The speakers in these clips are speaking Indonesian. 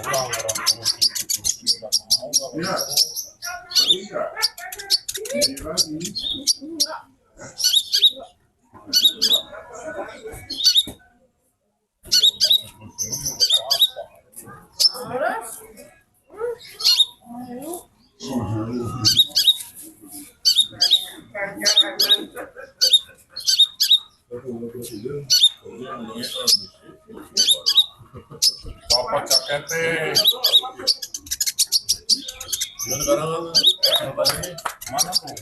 pulang orang nggak mau nggak apa jaketnya sekarang mana tuh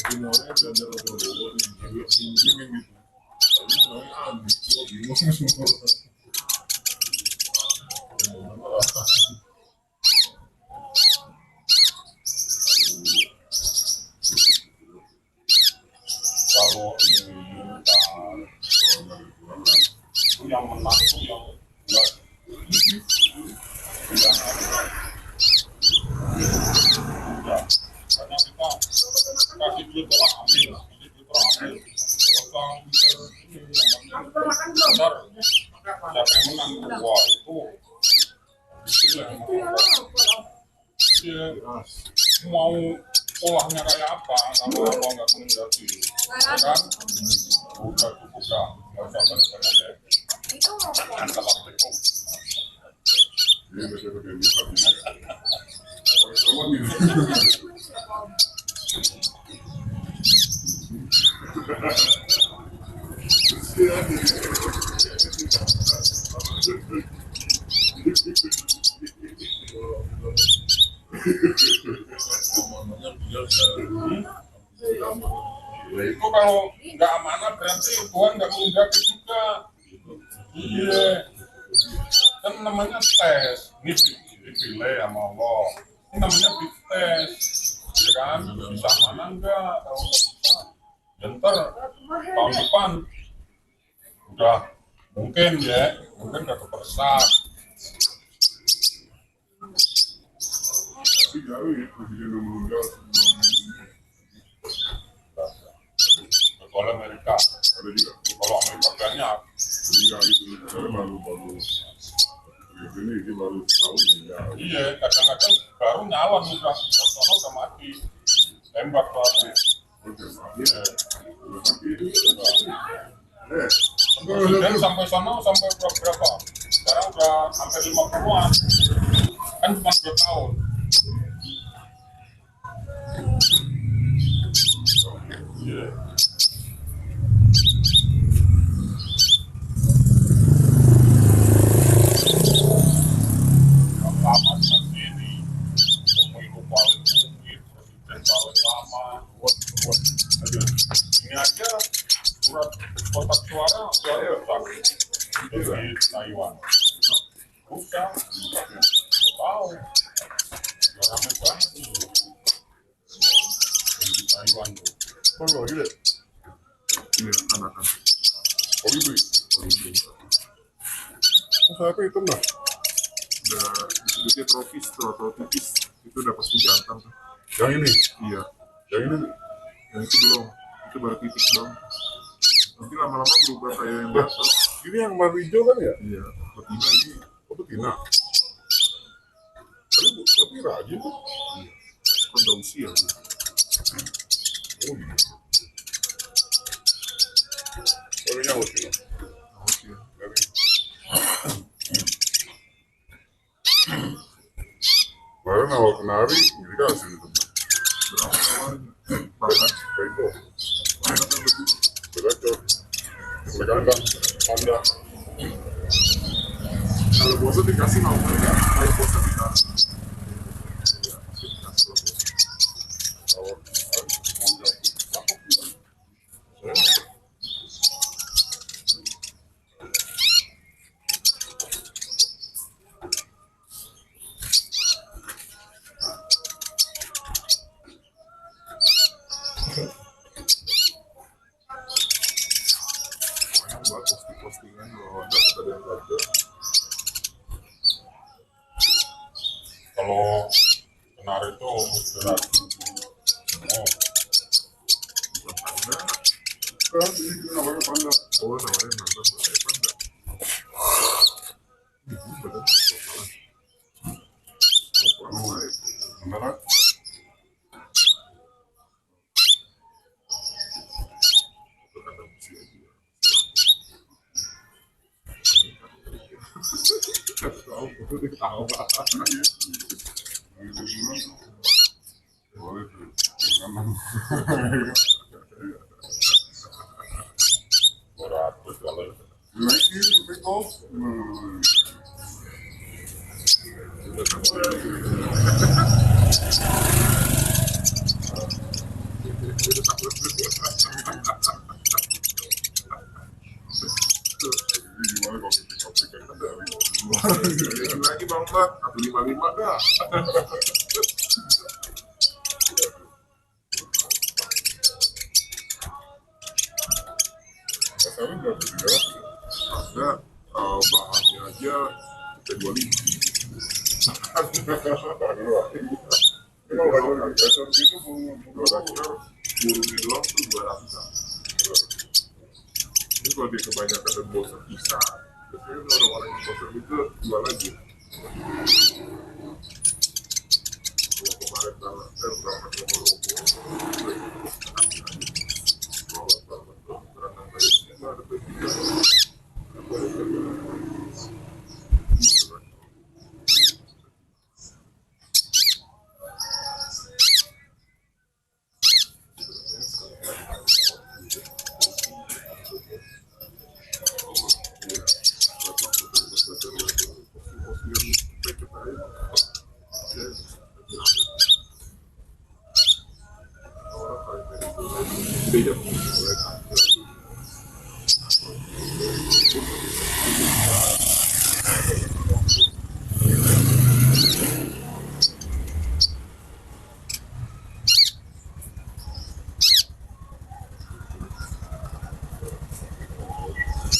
kalau yang menang tuh yang enggak ya karena kita kasih duit orang ambil orang mikir ini ntar siapa yang menang wah itu dia mau olahnya kayak apa kalau apa nggak menjadi kan buka nggak usah banyak ya assalamualaikum itu kalau nggak amanah berarti Tuhan nggak menghendaki juga. Iya kan namanya tes ini dipilih sama Allah ini namanya dites ya kan bisa mana enggak kalau nggak bisa dan ntar tahun depan udah mungkin udah kepersat. Tapi jauh ya presiden meninggal. Kalau Amerika ada juga. Kalau Amerika banyak meninggal itu baru ini baru tahun meninggal. Iya kadang-kadang baru nyala udah udah mati tembak lagi. Iya. Presiden sampai sana sampai berapa? Sekarang udah sampai 50-an. Kan cuma 2 tahun. Iya. Lama seperti ini, pemilu paling rumit, presiden paling lama, buat aja. Ini aja surat kotak suara udah rusak dari Taiwan. Udah tahu, udah ramai banget di Taiwan tuh. Oh iya, iya anak-anak. Kolibri. Saya apa itu mbak? Udah disebutnya tropis atau tipis itu udah pasti jantan tuh. Yang ini? Iya. Yang ini? Yang itu belum. Itu baru titik dong. Nanti lama-lama berubah kayak yang biasa. Ini yang warna hijau kan ya? Iya. Betina ini. Oh betina. Tapi rajin tuh. Iya. Kan udah usia tuh. Oh iya. Kayaknya usia. Usia. Kemarin awal kenari, jadi kasih itu. Berapa? Bego. Beracor. Berkandang. Anda. Kalau bosan dikasih mau enggak? Kalau bosan dikasih. Postingan bahwa dapat ada yang ada. Kalau kenari itu berat. Oh, panda. Kan ini kita namanya panda. Oh, namanya panda. Panda. Ini benar. Tahu. Boleh tuh. Beratus kalau Lagi betul. Gimana kalau topik yang kendali? Lagi bang Mat, 155 dah. Asalnya berapa juga? Ada bahannya aja kita 25. Kalau dasar gitu burungnya doang tuh 200-an. Ini kalau dia kebanyakan dan bosan bisa. Biasanya orang-orang yang bosan itu jual lagi. Kalau kemarin berangkat ke beda.